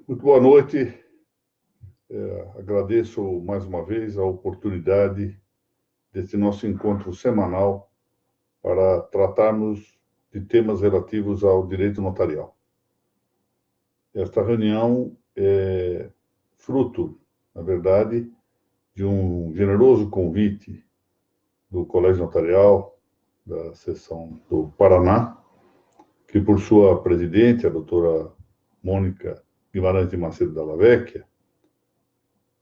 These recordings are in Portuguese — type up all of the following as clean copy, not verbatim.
Muito boa noite. Agradeço mais uma vez a oportunidade desse nosso encontro semanal para tratarmos de temas relativos ao direito notarial. Esta reunião é fruto, na verdade, de um generoso convite do Colégio Notarial da seção do Paraná, que por sua presidente, a doutora Mônica Guimarães de Macedo Dalla Vecchia,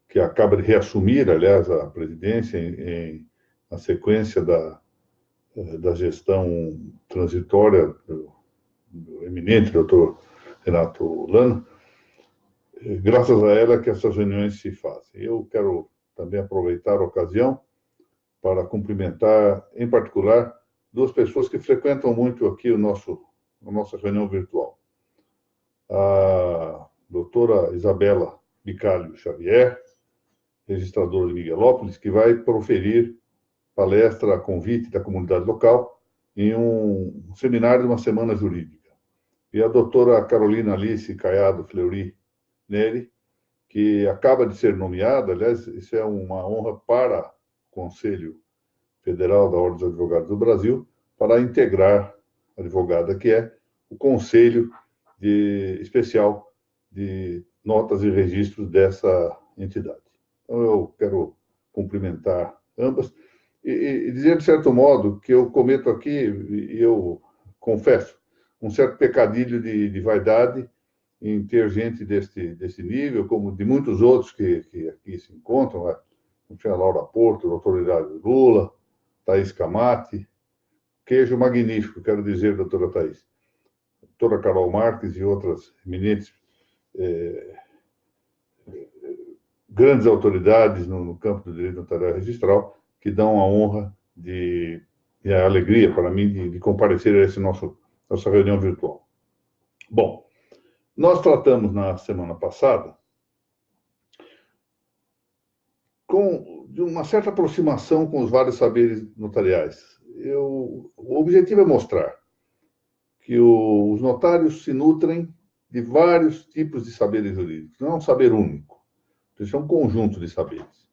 que acaba de reassumir, aliás, a presidência na sequência da gestão transitória do eminente doutor Renato Lano, graças a ela que essas reuniões se fazem. Eu quero também aproveitar a ocasião para cumprimentar, em particular, duas pessoas que frequentam muito aqui a nossa reunião virtual. A doutora Isabela Bicalho Xavier, registradora de Miguelópolis, que vai proferir palestra a convite da comunidade local em um seminário de uma semana jurídica. E a doutora Carolina Alice Caiado Fleury Neri, que acaba de ser nomeada, aliás, isso é uma honra para o Conselho Federal da Ordem dos Advogados do Brasil, para integrar a advogada que é o Conselho Especial de Notas e Registros dessa entidade. Então, eu quero cumprimentar ambas e dizer, de certo modo, que eu cometo aqui, e eu confesso, um certo pecadilho de vaidade em ter gente desse nível, como de muitos outros que aqui se encontram, né? A Laura Porto, o doutor Hilário Lula, Thaís Camati, queijo magnífico, quero dizer, doutora Thaís, doutora Carol Marques e outras eminentes grandes autoridades no campo do direito notarial registral, que dão a honra e a alegria para mim de comparecer a nossa reunião virtual. Bom, nós tratamos na semana passada de uma certa aproximação com os vários saberes notariais. O objetivo é mostrar que os notários se nutrem de vários tipos de saberes jurídicos, não é um saber único. Isso é um conjunto de saberes.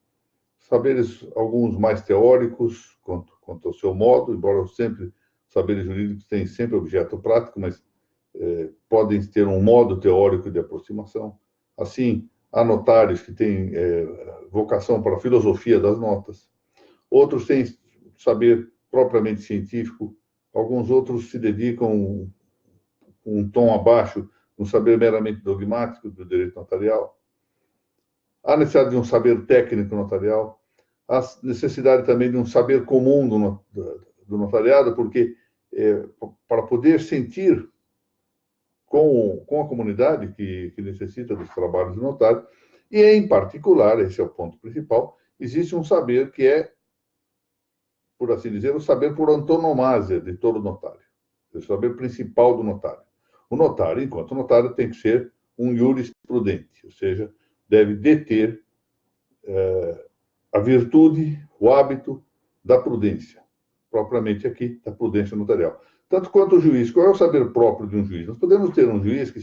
Saberes, alguns mais teóricos, quanto ao seu modo, embora sempre saberes jurídicos tenham sempre objeto prático, mas podem ter um modo teórico de aproximação. Assim, há notários que têm vocação para a filosofia das notas, outros têm saber propriamente científico, alguns outros se dedicam um tom abaixo no saber meramente dogmático do direito notarial. Há necessidade de um saber técnico notarial, há necessidade também de um saber comum do notariado, porque para poder sentir com a comunidade que necessita dos trabalhos do notário, e em particular, esse é o ponto principal, existe um saber que é, por assim dizer, o saber por antonomasia de todo notário, o saber principal do notário. O notário, enquanto notário, tem que ser um iuris prudente, ou seja, deve deter a virtude, o hábito da prudência, propriamente aqui, da prudência notarial. Tanto quanto o juiz. Qual é o saber próprio de um juiz? Nós podemos ter um juiz que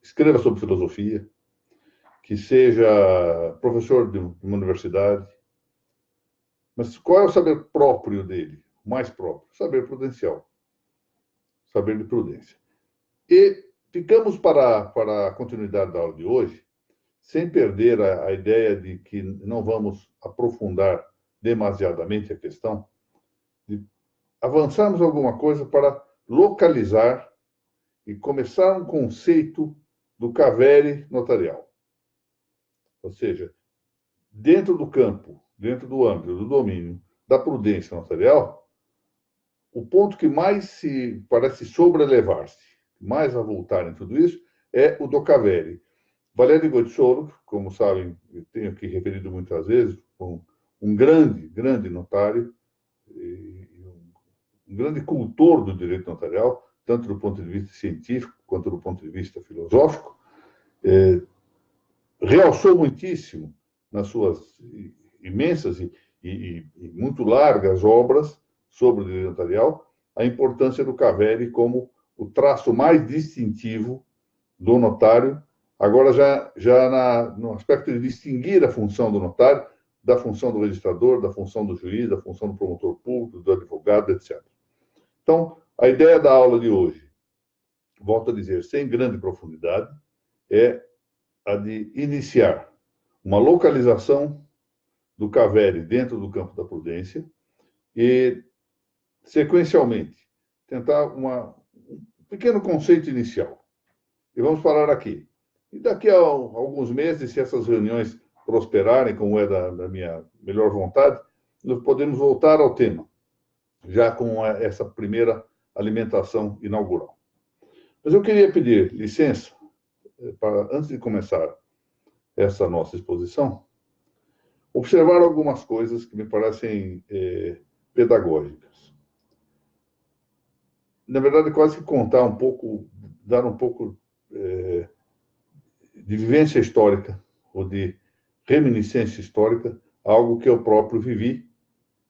escreva sobre filosofia, que seja professor de uma universidade, mas qual é o saber próprio dele? O mais próprio? Saber prudencial. Saber de prudência. E ficamos para a continuidade da aula de hoje, sem perder a ideia de que não vamos aprofundar demasiadamente a questão, de avançarmos alguma coisa para localizar e começar um conceito do cavere notarial. Ou seja, dentro do campo, dentro do âmbito, do domínio da prudência notarial, o ponto que mais parece sobrelevar-se, mais avultar em tudo isso, é o do cavere. Valério Goitisolo, como sabem, eu tenho aqui referido muitas vezes, um grande notário, um grande cultor do direito notarial, tanto do ponto de vista científico quanto do ponto de vista filosófico, realçou muitíssimo nas suas imensas e muito largas obras sobre o direito notarial a importância do cavere como o traço mais distintivo do notário, agora já no aspecto de distinguir a função do notário da função do registrador, da função do juiz, da função do promotor público, do advogado, etc. Então, a ideia da aula de hoje, volto a dizer, sem grande profundidade, é a de iniciar uma localização do CAVERE dentro do campo da prudência e, sequencialmente, tentar um pequeno conceito inicial. E vamos falar aqui. E daqui a alguns meses, se essas reuniões prosperarem, como é da minha melhor vontade, nós podemos voltar ao tema, já com essa primeira alimentação inaugural. Mas eu queria pedir licença, para, antes de começar essa nossa exposição, observar algumas coisas que me parecem pedagógicas. Na verdade, quase que contar um pouco, dar um pouco de vivência histórica, ou de reminiscência histórica, algo que eu próprio vivi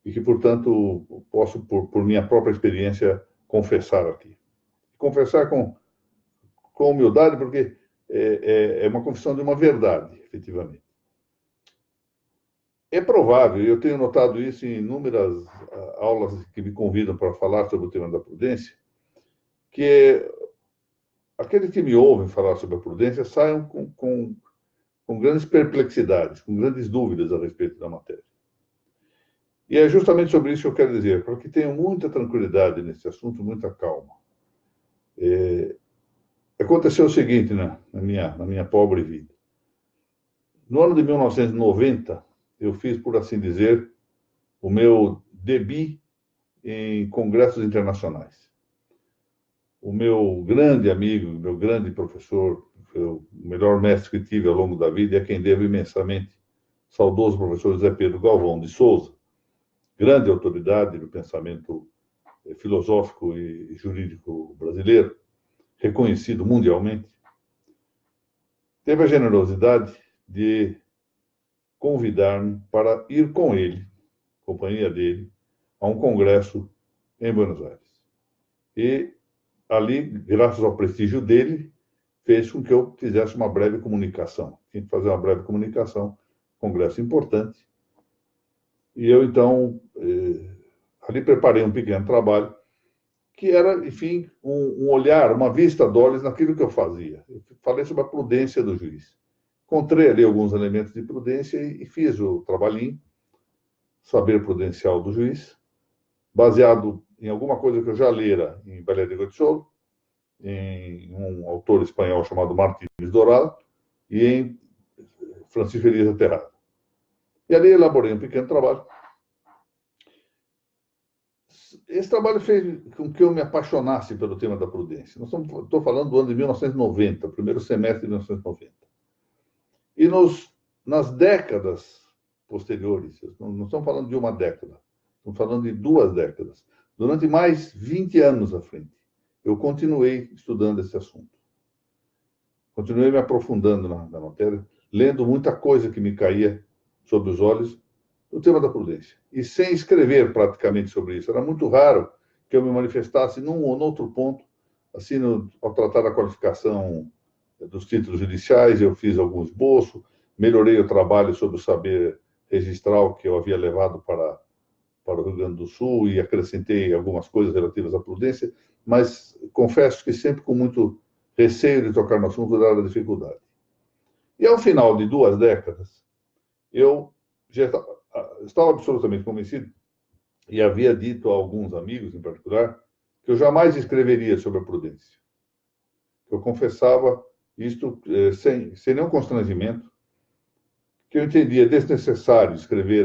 e que, portanto, posso, por minha própria experiência, confessar aqui. Confessar com humildade, porque é uma confissão de uma verdade, efetivamente. É provável, eu tenho notado isso em inúmeras aulas que me convidam para falar sobre o tema da prudência, que aqueles que me ouvem falar sobre a prudência saiam com grandes perplexidades, com grandes dúvidas a respeito da matéria. E é justamente sobre isso que eu quero dizer, para que tenham muita tranquilidade nesse assunto, muita calma. Aconteceu o seguinte na minha pobre vida. No ano de 1990, eu fiz, por assim dizer, o meu debut em congressos internacionais. O meu grande amigo, meu grande professor, o melhor mestre que tive ao longo da vida, e a quem devo imensamente, saudoso professor José Pedro Galvão de Souza, grande autoridade do pensamento filosófico e jurídico brasileiro, reconhecido mundialmente, teve a generosidade de convidar-me para ir com ele, companhia dele, a um congresso em Buenos Aires. E ali, graças ao prestígio dele, fez com que eu fizesse uma breve comunicação. Tinha que fazer uma breve comunicação, congresso importante. E eu, então, ali preparei um pequeno trabalho, que era, enfim, um olhar, uma vista de olhos naquilo que eu fazia. Eu falei sobre a prudência do juiz. Encontrei ali alguns elementos de prudência e fiz o trabalhinho, saber prudencial do juiz, baseado em alguma coisa que eu já lera em Valério de Gottschall, em um autor espanhol chamado Martínez Dourado e em Francisco Elias Terrado. E ali elaborei um pequeno trabalho. Esse trabalho fez com que eu me apaixonasse pelo tema da prudência. Estou falando do ano de 1990, primeiro semestre de 1990. E nas décadas posteriores, não estamos falando de uma década, estamos falando de 2 décadas, durante mais 20 anos à frente, eu continuei estudando esse assunto. Continuei me aprofundando na matéria, lendo muita coisa que me caía sob os olhos no tema da prudência. E sem escrever praticamente sobre isso. Era muito raro que eu me manifestasse num ou outro ponto, assim, ao tratar da qualificação dos títulos judiciais, eu fiz algum esboço, melhorei o trabalho sobre o saber registral que eu havia levado para o Rio Grande do Sul e acrescentei algumas coisas relativas à prudência, mas confesso que sempre com muito receio de tocar no assunto, dada a dificuldade. E ao final de 2 décadas, eu já estava absolutamente convencido e havia dito a alguns amigos, em particular, que eu jamais escreveria sobre a prudência. Eu confessava isto sem nenhum constrangimento, que eu entendia desnecessário escrever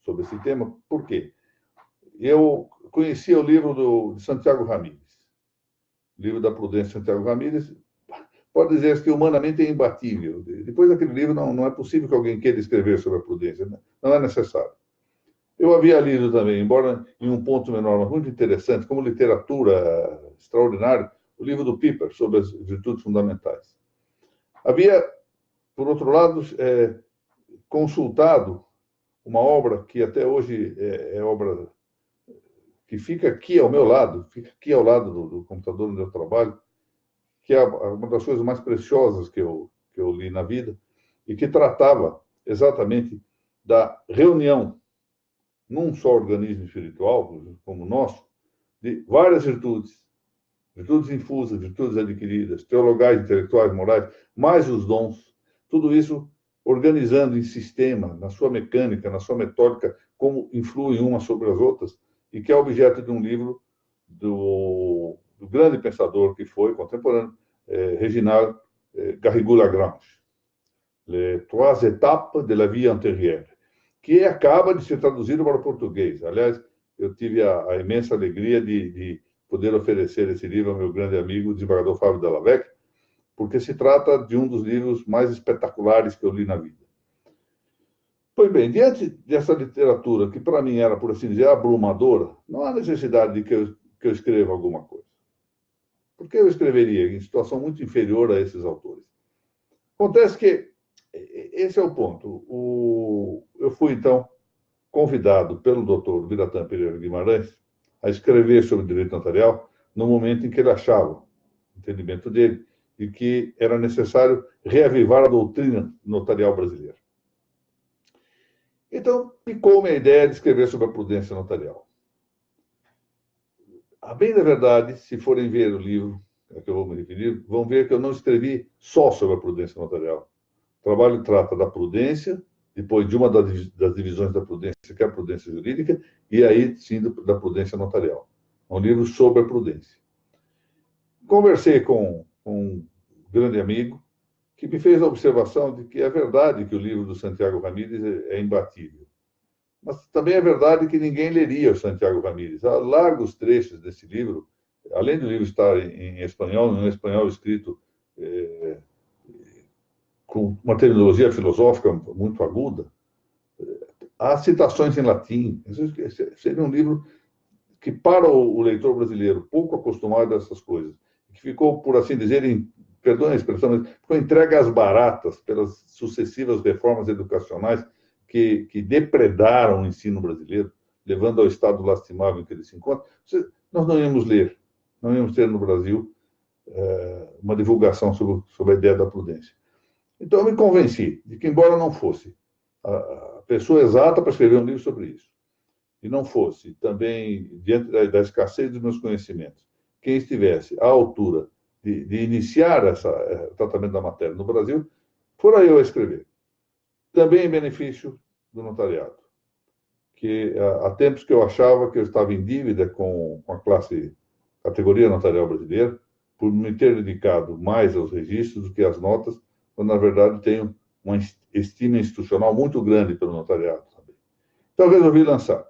sobre esse tema. Por quê? Eu conhecia o livro de Santiago Ramírez, o livro da prudência de Santiago Ramírez, pode dizer que humanamente é imbatível. Depois daquele livro, não é possível que alguém queira escrever sobre a prudência, não é necessário. Eu havia lido também, embora em um ponto menor, mas muito interessante, como literatura extraordinária, o livro do Piper, sobre as virtudes fundamentais. Havia, por outro lado, consultado uma obra que até hoje é obra que fica aqui ao meu lado, fica aqui ao lado do computador onde eu trabalho, que é uma das coisas mais preciosas que eu li na vida, e que tratava exatamente da reunião num só organismo espiritual, como o nosso, de várias virtudes, virtudes infusas, virtudes adquiridas, teologais, intelectuais, morais, mais os dons, tudo isso organizando em sistema, na sua mecânica, na sua metódica, como influem umas sobre as outras, e que é objeto de um livro do grande pensador que foi, contemporâneo, Reginald Garrigou-Lagrange, Les Trois Étapes de la Vie Antérieure, que acaba de ser traduzido para o português. Aliás, eu tive a imensa alegria de poder oferecer esse livro ao meu grande amigo, o desembargador Fábio Dallavec, porque se trata de um dos livros mais espetaculares que eu li na vida. Pois bem, diante dessa literatura, que para mim era, por assim dizer, abrumadora, não há necessidade de que eu escreva alguma coisa. Porque eu escreveria em situação muito inferior a esses autores. Acontece que esse é o ponto. Eu fui, então, convidado pelo doutor Biratã Pereira Guimarães a escrever sobre direito notarial no momento em que ele achava, o entendimento dele, de que era necessário reavivar a doutrina notarial brasileira. Então, picou-me a ideia de escrever sobre a prudência notarial. A bem da verdade, se forem ver o livro a que eu vou me referir, vão ver que eu não escrevi só sobre a prudência notarial. O trabalho trata da prudência, depois de uma das divisões da prudência, que é a prudência jurídica, e aí, sim, da prudência notarial. É um livro sobre a prudência. Conversei com um grande amigo que me fez a observação de que é verdade que o livro do Santiago Ramírez é imbatível. Mas também é verdade que ninguém leria o Santiago Ramírez. Há largos trechos desse livro, além do livro estar em espanhol, um espanhol escrito com uma terminologia filosófica muito aguda, há citações em latim. Seria um livro que, para o leitor brasileiro, pouco acostumado a essas coisas, que ficou, por assim dizer, perdoem a expressão, mas ficou entregue às baratas pelas sucessivas reformas educacionais que depredaram o ensino brasileiro, levando ao estado lastimável em que ele se encontra. Nós não íamos ler, não íamos ter no Brasil uma divulgação sobre a ideia da prudência. Então, eu me convenci de que, embora não fosse a pessoa exata para escrever um livro sobre isso, e não fosse também, diante da escassez dos meus conhecimentos, quem estivesse à altura de iniciar o tratamento da matéria no Brasil, fora eu a escrever. Também em benefício do notariado, que há tempos que eu achava que eu estava em dívida com a categoria notarial brasileira, por me ter dedicado mais aos registros do que às notas, quando, na verdade, tenho uma estima institucional muito grande pelo notariado também. Então, resolvi lançar.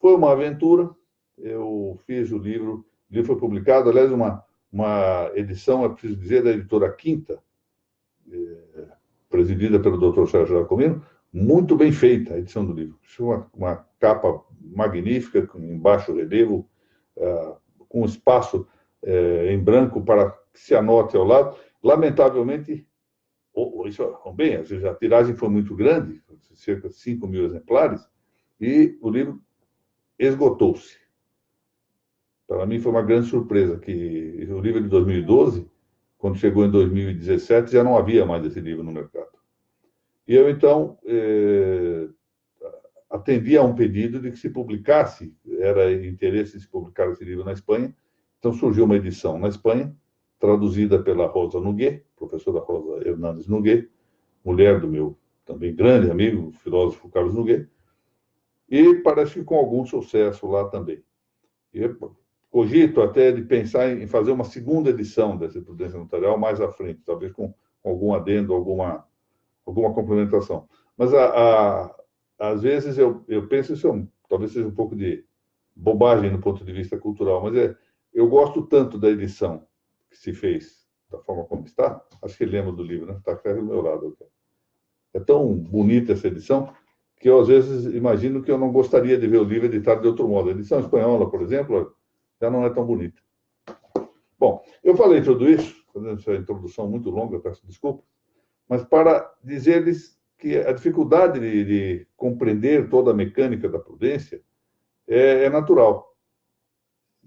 Foi uma aventura, eu fiz o livro foi publicado, aliás, uma edição, é preciso dizer, da editora Quinta, presidida pelo Dr. Sérgio Jacomino, muito bem feita a edição do livro. Uma capa magnífica, em baixo relevo, com espaço em branco para que se anote ao lado. Lamentavelmente, bem, às vezes a tiragem foi muito grande, cerca de 5.000 exemplares, e o livro esgotou-se. Para mim foi uma grande surpresa que o livro de 2012, quando chegou em 2017, já não havia mais esse livro no mercado. E eu, então, atendi a um pedido de que se publicasse, era interesse de se publicar esse livro na Espanha, então surgiu uma edição na Espanha, traduzida pela Rosa Noguet, professora Rosa Hernández Noguet, mulher do meu também grande amigo, o filósofo Carlos Noguet, e parece que com algum sucesso lá também. E cogito até de pensar em fazer uma segunda edição dessa prudência notarial mais à frente, talvez com algum adendo, alguma complementação. Mas, às vezes, eu penso, isso talvez seja um pouco de bobagem do ponto de vista cultural, mas eu gosto tanto da edição que se fez, da forma como está, acho que lembra do livro, né? Está aqui do meu lado. É tão bonita essa edição que eu, às vezes, imagino que eu não gostaria de ver o livro editado de outro modo. A edição espanhola, por exemplo, já não é tão bonita. Bom, eu falei tudo isso, fazendo essa introdução muito longa, peço desculpa, mas para dizer-lhes que a dificuldade de compreender toda a mecânica da prudência é natural.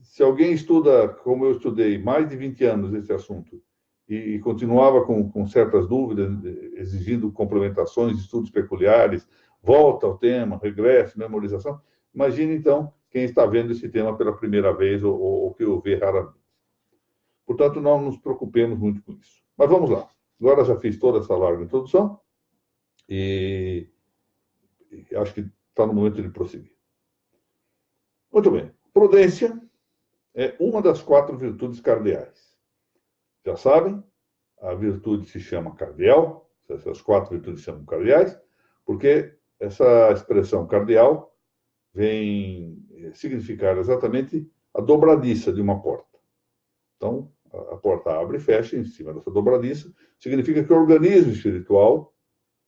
Se alguém estuda, como eu estudei, mais de 20 anos esse assunto, e continuava com certas dúvidas, exigindo complementações, estudos peculiares, volta ao tema, regresso, memorização, imagine, então, quem está vendo esse tema pela primeira vez ou que o vê raramente. Portanto, não nos preocupemos muito com isso. Mas vamos lá. Agora já fiz toda essa larga introdução e acho que está no momento de prosseguir. Muito bem. Prudência é uma das 4 virtudes cardeais. Já sabem, a virtude se chama cardeal, essas 4 virtudes se chamam cardeais, porque essa expressão cardeal vem significar exatamente a dobradiça de uma porta. Então, a porta abre e fecha em cima dessa dobradiça, significa que o organismo espiritual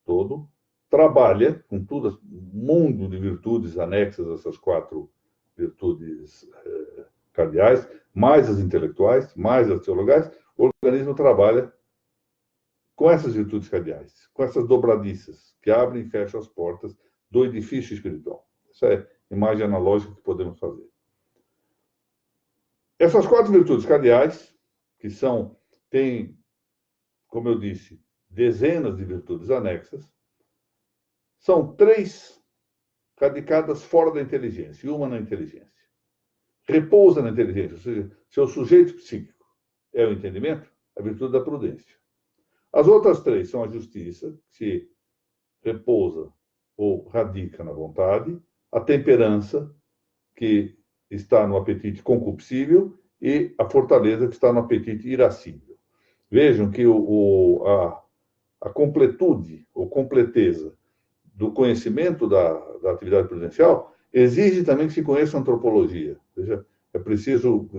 todo trabalha com todo um mundo de virtudes anexas a essas 4 virtudes cardeais, mais as intelectuais, mais as teologais. O organismo trabalha com essas virtudes cardeais, com essas dobradiças que abrem e fecham as portas do edifício espiritual. Essa é a imagem analógica que podemos fazer. Essas 4 virtudes cardeais, que têm, como eu disse, dezenas de virtudes anexas, são 3 radicadas fora da inteligência e uma na inteligência. Repousa na inteligência, ou seja, seu sujeito psíquico é o entendimento, a virtude da prudência. As outras 3 são a justiça, que repousa ou radica na vontade, a temperança, que está no apetite concupiscível, e a fortaleza, que está no apetite irascível. Vejam que a completude ou completeza do conhecimento da atividade prudencial exige também que se conheça a antropologia. Ou seja, é preciso...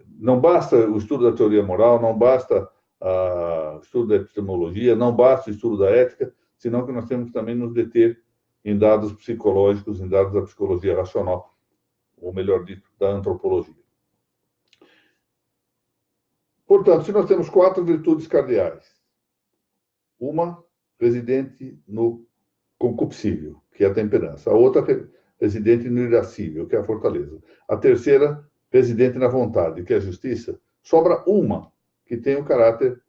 não basta o estudo da teoria moral, não basta o estudo da epistemologia, não basta o estudo da ética, senão que nós temos que também nos deter em dados psicológicos, em dados da psicologia racional, ou melhor dito, da antropologia. Portanto, se nós temos 4 virtudes cardeais, uma residente no concupiscível, que é a temperança, a outra residente no irascível, que é a fortaleza, a terceira residente na vontade, que é a justiça, sobra uma que tem o caráter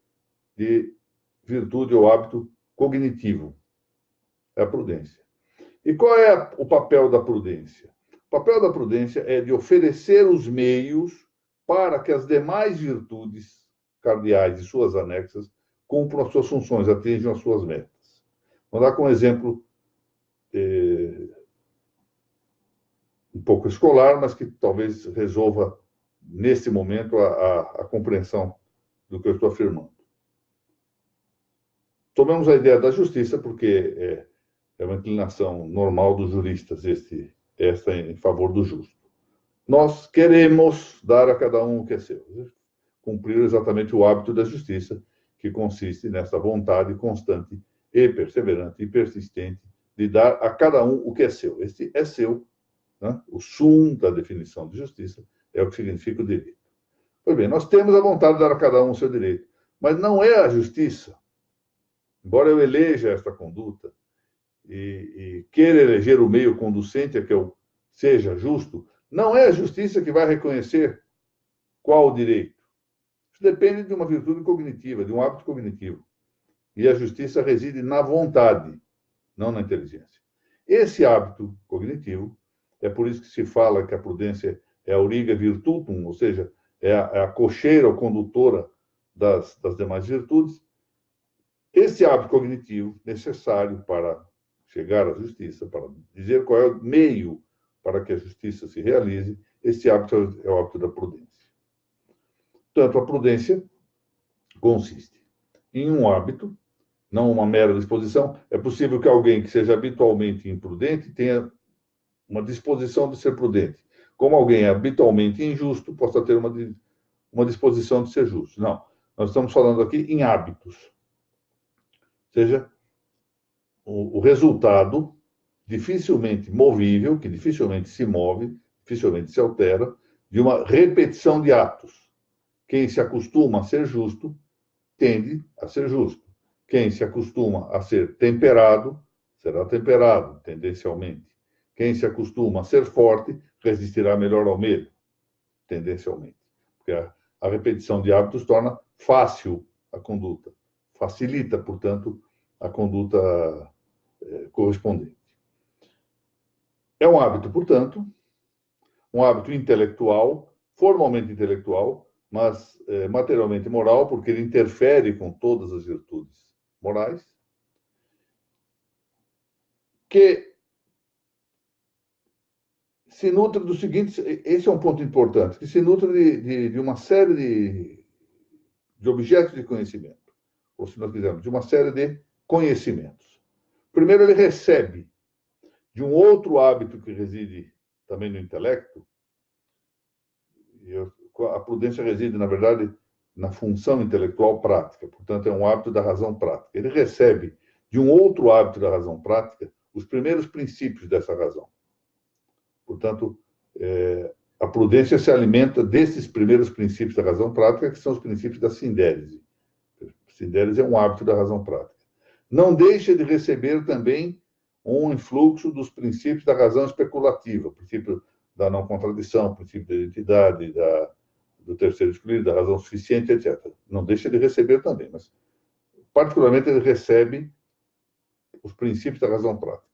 de virtude ou hábito cognitivo, é a prudência. E qual é o papel da prudência? O papel da prudência é de oferecer os meios para que as demais virtudes cardeais e suas anexas cumpram as suas funções, atinjam as suas metas. Vou dar com um exemplo um pouco escolar, mas que talvez resolva, nesse momento, a compreensão do que eu estou afirmando. Tomemos a ideia da justiça, porque é uma inclinação normal dos juristas, esta em favor do justo. Nós queremos dar a cada um o que é seu, cumprir exatamente o hábito da justiça, que consiste nessa vontade constante e perseverante e persistente de dar a cada um o que é seu. Este é seu, né? O sum da definição de justiça é o que significa o direito. Pois bem, nós temos a vontade de dar a cada um o seu direito, mas não é a justiça, embora eu eleja esta conduta e queira eleger o meio conducente a que eu seja justo, não é a justiça que vai reconhecer qual o direito. Isso depende de uma virtude cognitiva, de um hábito cognitivo. E a justiça reside na vontade, não na inteligência. Esse hábito cognitivo, é por isso que se fala que a prudência é a auriga virtutum, ou seja, é a cocheira ou condutora das demais virtudes. Esse hábito cognitivo, necessário para chegar à justiça, para dizer qual é o meio para que a justiça se realize, esse hábito é o hábito da prudência. Portanto, a prudência consiste em um hábito, não uma mera disposição. É possível que alguém que seja habitualmente imprudente tenha uma disposição de ser prudente, como alguém habitualmente injusto possa ter uma disposição de ser justo. Não, nós estamos falando aqui em hábitos. Ou seja, o resultado dificilmente movível, que dificilmente se move, dificilmente se altera, de uma repetição de atos. Quem se acostuma a ser justo, tende a ser justo. Quem se acostuma a ser temperado, será temperado, tendencialmente. Quem se acostuma a ser forte, resistirá melhor ao medo. tendencialmente. Porque a repetição de hábitos torna fácil a conduta, facilita, portanto, a conduta correspondente. É um hábito, portanto, um hábito intelectual, formalmente intelectual, mas materialmente moral, porque ele interfere com todas as virtudes morais, que se nutre do seguinte, esse é um ponto importante, que se nutre de uma série de objetos de conhecimento, ou se nós quisermos, de uma série de conhecimentos. Primeiro, ele recebe de um outro hábito que reside também no intelecto, e a prudência reside, na verdade, na função intelectual prática, portanto, é um hábito da razão prática. Ele recebe de um outro hábito da razão prática os primeiros princípios dessa razão. Portanto, a prudência se alimenta desses primeiros princípios da razão prática, que são os princípios da sindérese. A sindérese é um hábito da razão prática. Não deixa de receber também um influxo dos princípios da razão especulativa, o princípio da não contradição, o princípio da identidade, do terceiro excluído, da razão suficiente, etc. Não deixa de receber também, mas particularmente ele recebe os princípios da razão prática.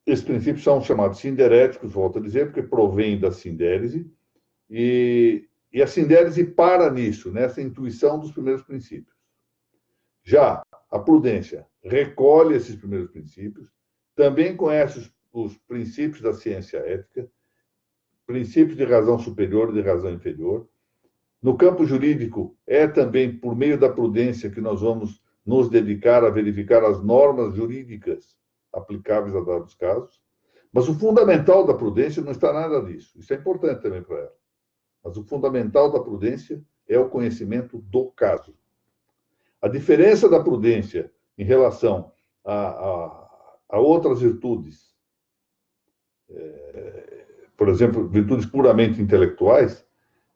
Esses princípios são chamados sinderéticos, volto a dizer, porque provêm da sindérese, e a sindérese para nisso, nessa intuição dos primeiros princípios. Já a prudência recolhe esses primeiros princípios, também conhece os princípios da ciência ética, princípios de razão superior e de razão inferior. No campo jurídico, é também por meio da prudência que nós vamos nos dedicar a verificar as normas jurídicas aplicáveis a dados casos. Mas o fundamental da prudência não está nada disso. Isso é importante também para ela. Mas o fundamental da prudência é o conhecimento do caso. A diferença da prudência em relação a outras virtudes, por exemplo, virtudes puramente intelectuais,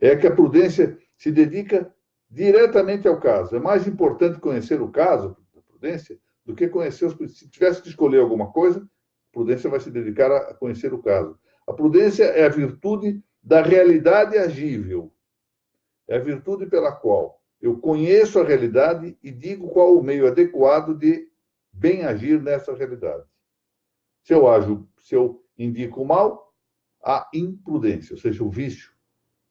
é que a prudência se dedica diretamente ao caso. É mais importante conhecer o caso da prudência do que conhecer os princípios. Se tivesse que escolher alguma coisa, a prudência vai se dedicar a conhecer o caso. A prudência é a virtude da realidade agível. É a virtude pela qual eu conheço a realidade e digo qual o meio adequado de bem agir nessa realidade. Se eu indico o mal, há imprudência, ou seja, o vício.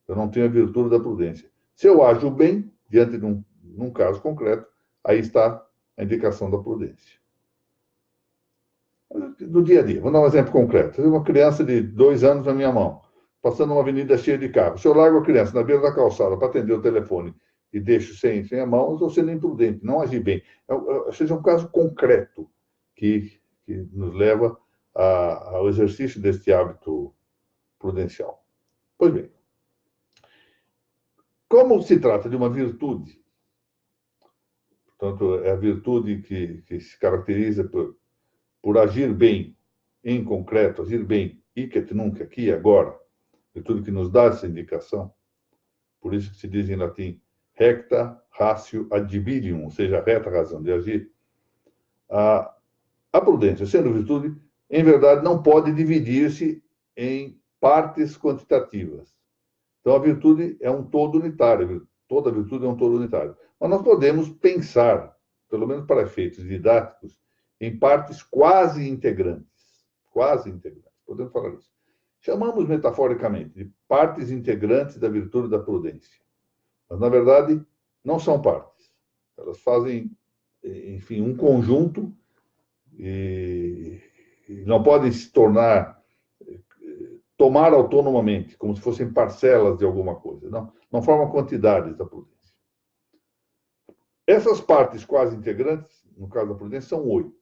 Eu não tenho a virtude da prudência. Se eu ajo bem, diante de num caso concreto, aí está a indicação da prudência. No dia a dia, vou dar um exemplo concreto. Eu tenho uma criança de 2 anos na minha mão, passando uma avenida cheia de carros. Se eu largo a criança na beira da calçada para atender o telefone e deixo sem a mão, eu estou sendo imprudente, não agi bem. Ou seja, um caso concreto que nos leva ao exercício deste hábito prudencial. Pois bem, como se trata de uma virtude, portanto, é a virtude que se caracteriza por agir bem, em concreto, agir bem, hic et nunc, aqui e agora, virtude que nos dá essa indicação, por isso que se diz em latim, recta ratio adhibidium, ou seja, a reta razão de agir. A prudência, sendo virtude, em verdade, não pode dividir-se em partes quantitativas. Então, a virtude é um todo unitário, toda virtude é um todo unitário. Mas nós podemos pensar, pelo menos para efeitos didáticos, em partes quase integrantes. Quase integrantes, podemos falar isso. Chamamos metaforicamente de partes integrantes da virtude da prudência. Mas, na verdade, não são partes. Elas fazem, enfim, um conjunto e não podem se tomar autonomamente, como se fossem parcelas de alguma coisa. Não formam quantidades da prudência. Essas partes quase integrantes, no caso da prudência, são 8.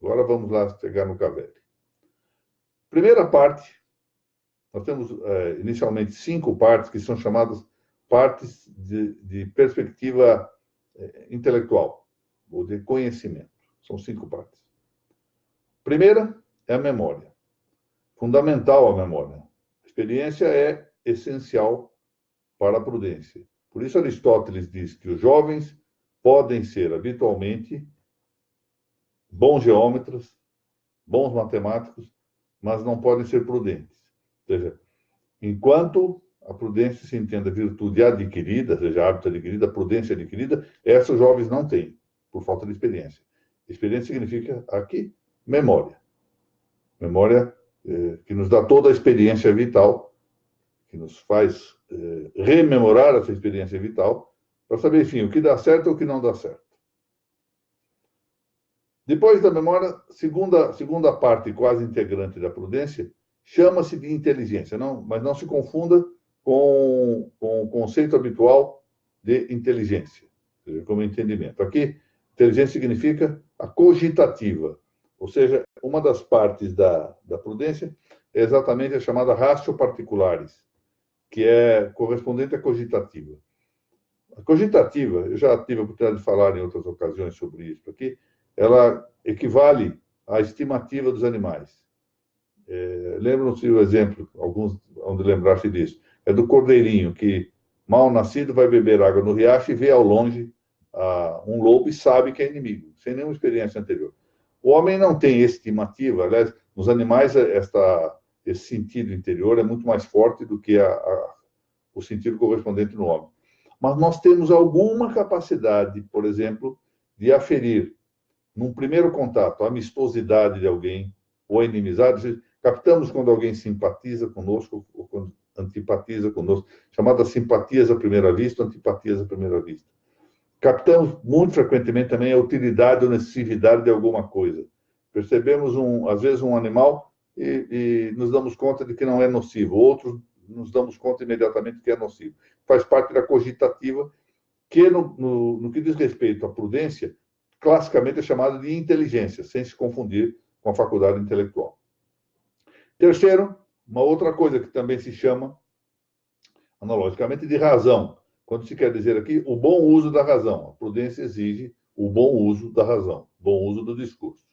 Agora vamos lá chegar no Cavelli. Primeira parte, nós temos inicialmente 5 partes que são chamadas partes de perspectiva intelectual, ou de conhecimento. São 5 partes. Primeira é a memória. Fundamental a memória. A experiência é essencial para a prudência. Por isso Aristóteles diz que os jovens podem ser habitualmente bons geômetras, bons matemáticos, mas não podem ser prudentes. Ou seja, enquanto a prudência se entenda virtude adquirida, seja hábito adquirida, prudência adquirida, essa os jovens não têm, por falta de experiência. Experiência significa aqui memória. Memória que nos dá toda a experiência vital, que nos faz rememorar essa experiência vital, para saber, enfim, o que dá certo e o que não dá certo. Depois da memória, segunda parte quase integrante da prudência, chama-se de inteligência, mas não se confunda com o conceito habitual de inteligência, como entendimento. Aqui, inteligência significa a cogitativa, ou seja, uma das partes da prudência é exatamente a chamada ratio particularis, que é correspondente à cogitativa. A cogitativa, eu já tive a oportunidade de falar em outras ocasiões sobre isso aqui, ela equivale à estimativa dos animais. Lembram-se o exemplo, alguns vão lembrar-se disso, é do cordeirinho que, mal nascido, vai beber água no riacho e vê ao longe um lobo e sabe que é inimigo, sem nenhuma experiência anterior. O homem não tem estimativa, aliás, nos animais esse sentido interior é muito mais forte do que o sentido correspondente no homem. Mas nós temos alguma capacidade, por exemplo, de aferir, num primeiro contato, a amistosidade de alguém ou a inimizade. Captamos quando alguém simpatiza conosco ou quando antipatiza conosco, chamadas simpatias à primeira vista, antipatias à primeira vista. Captamos muito frequentemente também a utilidade ou necessidade de alguma coisa. Percebemos, às vezes, um animal e nos damos conta de que não é nocivo. Outros nos damos conta imediatamente que é nocivo. Faz parte da cogitativa, que no que diz respeito à prudência, classicamente é chamada de inteligência, sem se confundir com a faculdade intelectual. Terceiro, uma outra coisa que também se chama, analogicamente, de razão. Quando se quer dizer aqui o bom uso da razão. A prudência exige o bom uso da razão, bom uso do discurso.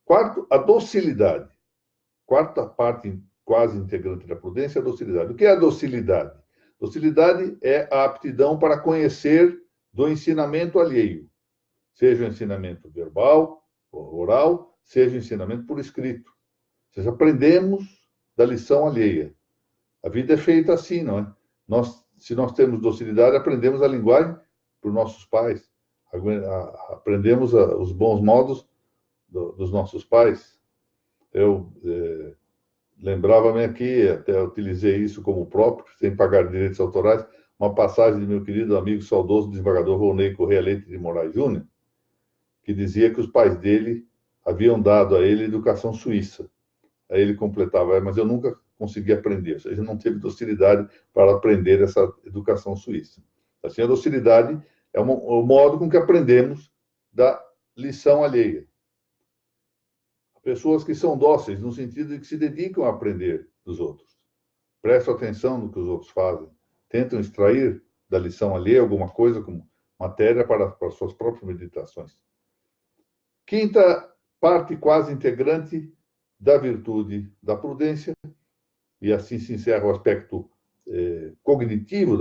Quarto, a docilidade. Quarta parte quase integrante da prudência é a docilidade. O que é a docilidade? Docilidade é a aptidão para conhecer do ensinamento alheio, seja o ensinamento verbal, oral, seja o ensinamento por escrito. Ou seja, aprendemos da lição alheia. A vida é feita assim, não é? Se nós temos docilidade, aprendemos a linguagem por nossos pais, aprendemos os bons modos dos nossos pais. Eu lembrava-me aqui, até utilizei isso como próprio, sem pagar direitos autorais, uma passagem de meu querido amigo saudoso desembargador Volney Correia Leite de Moraes Júnior, que dizia que os pais dele haviam dado a ele educação suíça. Aí ele completava, mas eu nunca consegui aprender, ou seja, não teve docilidade para aprender essa educação suíça. Assim, a docilidade é o modo com que aprendemos da lição alheia. Pessoas que são dóceis, no sentido de que se dedicam a aprender dos outros. Prestam atenção no que os outros fazem. Tentam extrair da lição alheia alguma coisa como matéria para suas próprias meditações. Quinta parte quase integrante da virtude da prudência, e assim se encerra o aspecto cognitivo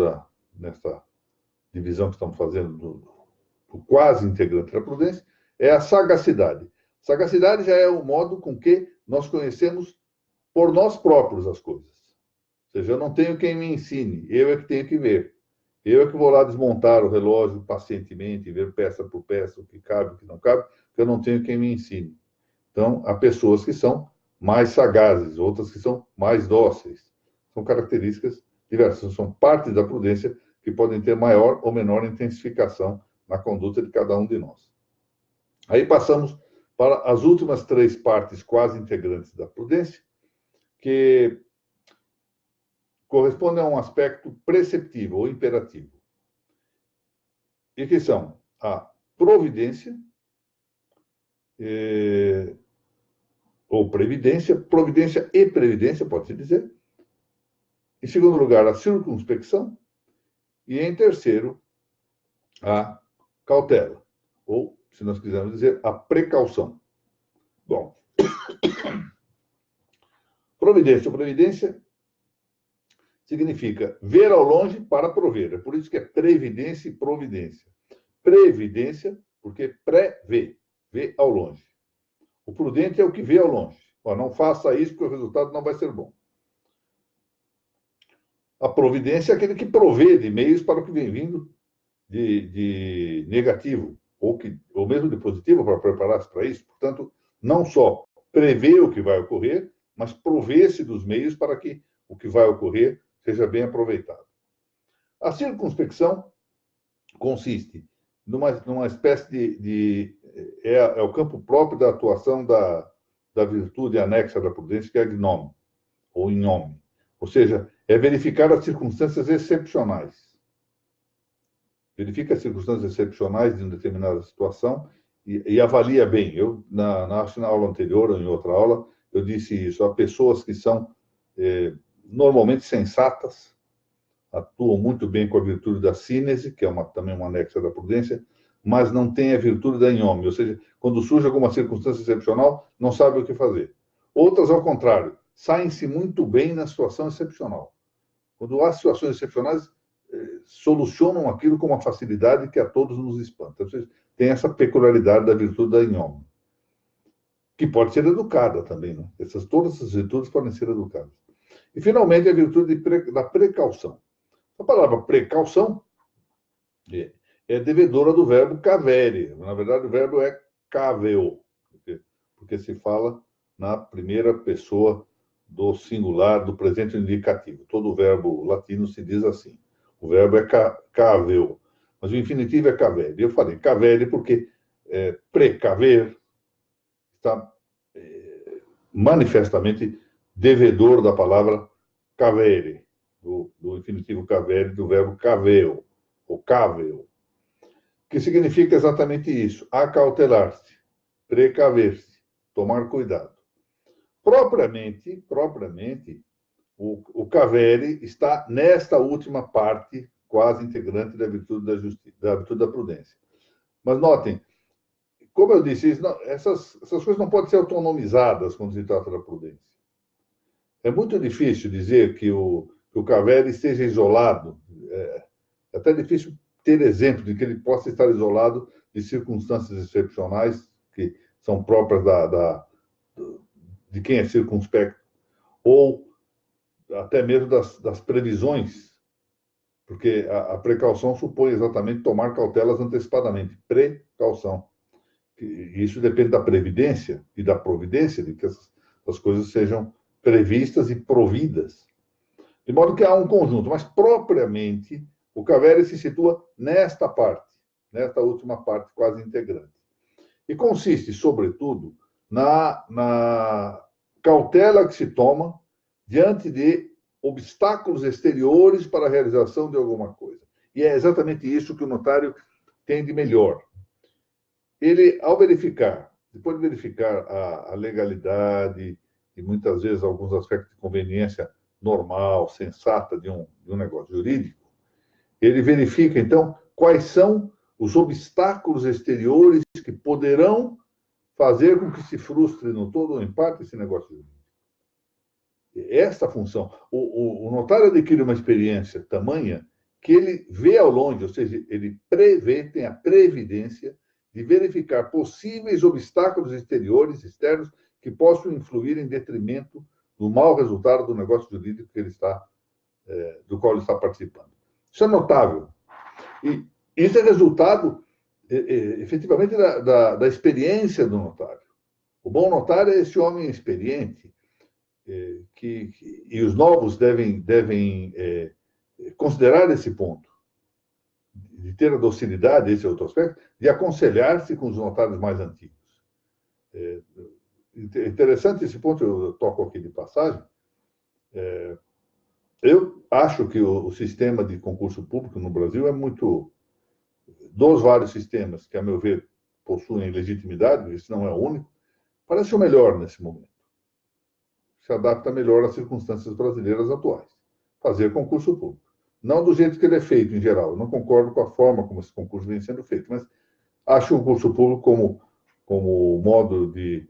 nesta divisão que estamos fazendo do quase integrante da prudência, é a sagacidade. Sagacidade já é o modo com que nós conhecemos por nós próprios as coisas. Ou seja, eu não tenho quem me ensine, eu é que tenho que ver. Eu é que vou lá desmontar o relógio pacientemente, ver peça por peça, o que cabe, o que não cabe, porque eu não tenho quem me ensine. Então, há pessoas que são mais sagazes, outras que são mais dóceis. São características diversas, são partes da prudência que podem ter maior ou menor intensificação na conduta de cada um de nós. Aí passamos para as últimas três partes quase integrantes da prudência, que correspondem a um aspecto preceptivo ou imperativo. E que são a providência, ou previdência, providência e previdência, pode-se dizer. Em segundo lugar, a circunspecção. E em terceiro, a cautela, ou, se nós quisermos dizer, a precaução. Bom, providência ou previdência significa ver ao longe para prover. É por isso que é previdência e providência. Previdência, porque pré-vê, vê ao longe. O prudente é o que vê ao longe. Não faça isso, porque o resultado não vai ser bom. A providência é aquele que provê de meios para o que vem vindo de negativo, ou mesmo de positivo, para preparar-se para isso. Portanto, não só prever o que vai ocorrer, mas prover-se dos meios para que o que vai ocorrer seja bem aproveitado. A circunspecção consiste numa espécie é o campo próprio da atuação da virtude anexa da prudência, que é a gnome, ou inome. Ou seja, é verificar as circunstâncias excepcionais. Verifica as circunstâncias excepcionais de uma determinada situação e avalia bem. Eu, acho que na aula anterior ou em outra aula, eu disse isso. Há pessoas que são normalmente sensatas, atuam muito bem com a virtude da sínese, que é também uma anexa da prudência, mas não tem a virtude da inhome, ou seja, quando surge alguma circunstância excepcional, não sabe o que fazer. Outras, ao contrário, saem-se muito bem na situação excepcional. Quando há situações excepcionais, solucionam aquilo com uma facilidade que a todos nos espanta. Ou seja, tem essa peculiaridade da virtude da inhome, que pode ser educada também. Né? Todas essas virtudes podem ser educadas. E, finalmente, a virtude da precaução. A palavra precaução é devedora do verbo cavere. Na verdade, o verbo é caveo, porque se fala na primeira pessoa do singular do presente indicativo. Todo verbo latino se diz assim. O verbo é caveo, mas o infinitivo é cavere. Eu falei cavere porque precaver está manifestamente devedor da palavra cavere, do infinitivo cavere, do verbo caveo, ou caveo, que significa exatamente isso, acautelar-se, precaver-se, tomar cuidado. Propriamente, o cavere está nesta última parte, quase integrante da virtude da justiça, da virtude da prudência. Mas notem, como eu disse, essas coisas não podem ser autonomizadas quando se trata da prudência. É muito difícil dizer que o cavere esteja isolado. É até difícil ter exemplo de que ele possa estar isolado de circunstâncias excepcionais que são próprias de quem é circunspecto, ou até mesmo das previsões, porque a precaução supõe exatamente tomar cautelas antecipadamente. Precaução. Isso depende da previdência e da providência, de que as coisas sejam previstas e providas. De modo que há um conjunto, mas propriamente o cavere se situa nesta parte, nesta última parte quase integrante. E consiste, sobretudo, na cautela que se toma diante de obstáculos exteriores para a realização de alguma coisa. E é exatamente isso que o notário tem de melhor. Ele, ao verificar, depois de verificar a legalidade e muitas vezes alguns aspectos de conveniência normal, sensata de um negócio jurídico, ele verifica, então, quais são os obstáculos exteriores que poderão fazer com que se frustre no todo ou em parte esse negócio jurídico. Esta função. O notário adquire uma experiência tamanha que ele vê ao longe, ou seja, ele prevê, tem a previdência de verificar possíveis obstáculos exteriores, externos, que possam influir em detrimento do mau resultado do negócio jurídico do qual ele está participando. Isso é notável. E isso é resultado, efetivamente, da experiência do notário. O bom notário é esse homem experiente, e os novos devem considerar esse ponto, de ter a docilidade, esse é outro aspecto, de aconselhar-se com os notários mais antigos. Interessante esse ponto, eu toco aqui de passagem. Eu acho que o sistema de concurso público no Brasil é muito... Dos vários sistemas que, a meu ver, possuem legitimidade, esse não é o único, parece o melhor nesse momento. Se adapta melhor às circunstâncias brasileiras atuais. Fazer concurso público. Não do jeito que ele é feito, em geral. Eu não concordo com a forma como esse concurso vem sendo feito, mas acho o concurso público como modo de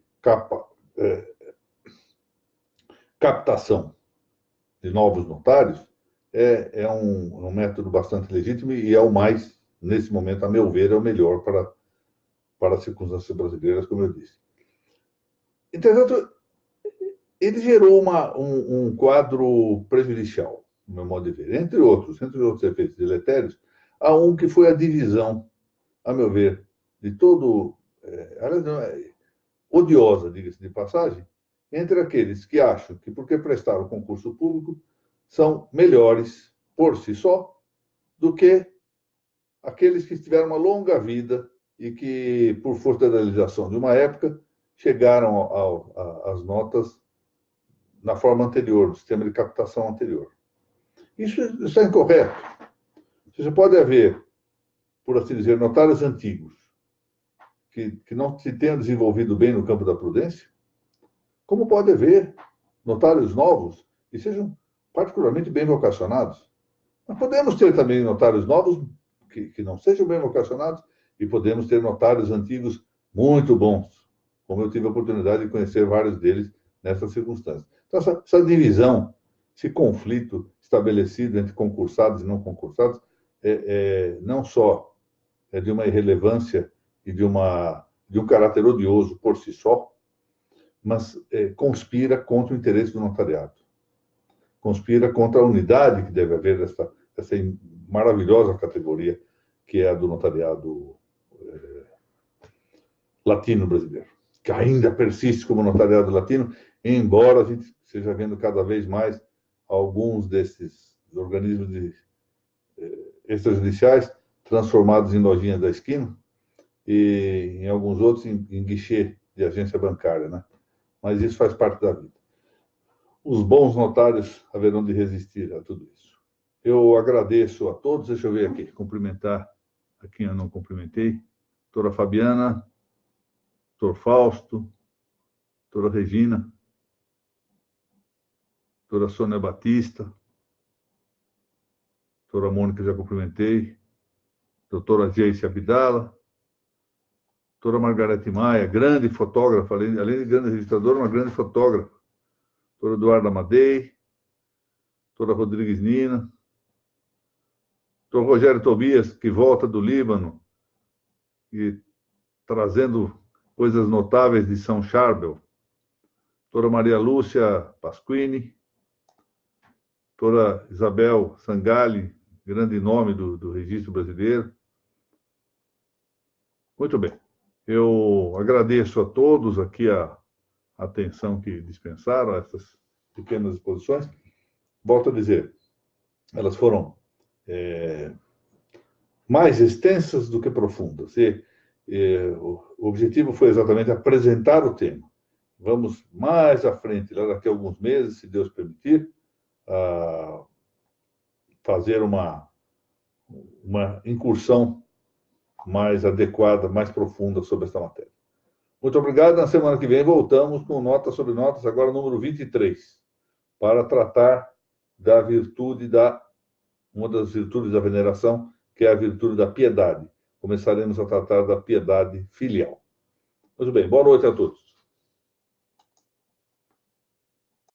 captação de novos notários é um método bastante legítimo e é o mais, nesse momento, a meu ver, é o melhor para as circunstâncias brasileiras, como eu disse. Entretanto, ele gerou um quadro prejudicial. no meu modo de ver, entre outros efeitos deletérios, há um que foi a divisão, a meu ver, de todo, odiosa, diga-se de passagem, entre aqueles que acham que, porque prestaram concurso público, são melhores por si só do que aqueles que tiveram uma longa vida e que, por força da legislação de uma época, chegaram às notas na forma anterior, do sistema de captação anterior. Isso é incorreto. Você pode haver, por assim dizer, notários antigos que não se tenham desenvolvido bem no campo da prudência, como pode haver notários novos que sejam particularmente bem vocacionados. Mas podemos ter também notários novos que não sejam bem vocacionados e podemos ter notários antigos muito bons, como eu tive a oportunidade de conhecer vários deles nessas circunstâncias. Então, essa divisão, esse conflito estabelecido entre concursados e não concursados, não só é de uma irrelevância e de um caráter odioso por si só, mas conspira contra o interesse do notariado. Conspira contra a unidade que deve haver dessa maravilhosa categoria que é a do notariado latino brasileiro, que ainda persiste como notariado latino, embora a gente esteja vendo cada vez mais alguns desses organismos extrajudiciais transformados em lojinhas da esquina e em alguns outros em guichê de agência bancária, né? Mas isso faz parte da vida. Os bons notários haverão de resistir a tudo isso. Eu agradeço a todos. Deixa eu ver aqui, cumprimentar a quem eu não cumprimentei. Doutora Fabiana, doutor Fausto, doutora Regina, doutora Sônia Batista, doutora Mônica, já cumprimentei, doutora Geice Abdala, doutora Margarete Maia, grande fotógrafa, além de grande registradora, uma grande fotógrafa, doutora Eduarda Amadei, doutora Rodrigues Nina, doutor Rogério Tobias, que volta do Líbano e trazendo coisas notáveis de São Charbel, doutora Maria Lúcia Pasquini, doutora Isabel Sangalli, grande nome do registro brasileiro. Muito bem. Eu agradeço a todos aqui a atenção que dispensaram a essas pequenas exposições. Volto a dizer, elas foram mais extensas do que profundas. O objetivo foi exatamente apresentar o tema. Vamos mais à frente, lá daqui a alguns meses, se Deus permitir, fazer uma incursão mais adequada, mais profunda sobre essa matéria. Muito obrigado. Na semana que vem voltamos com Notas sobre Notas, agora número 23, para tratar da virtude uma das virtudes da veneração, que é a virtude da piedade. Começaremos a tratar da piedade filial. Muito bem, boa noite a todos.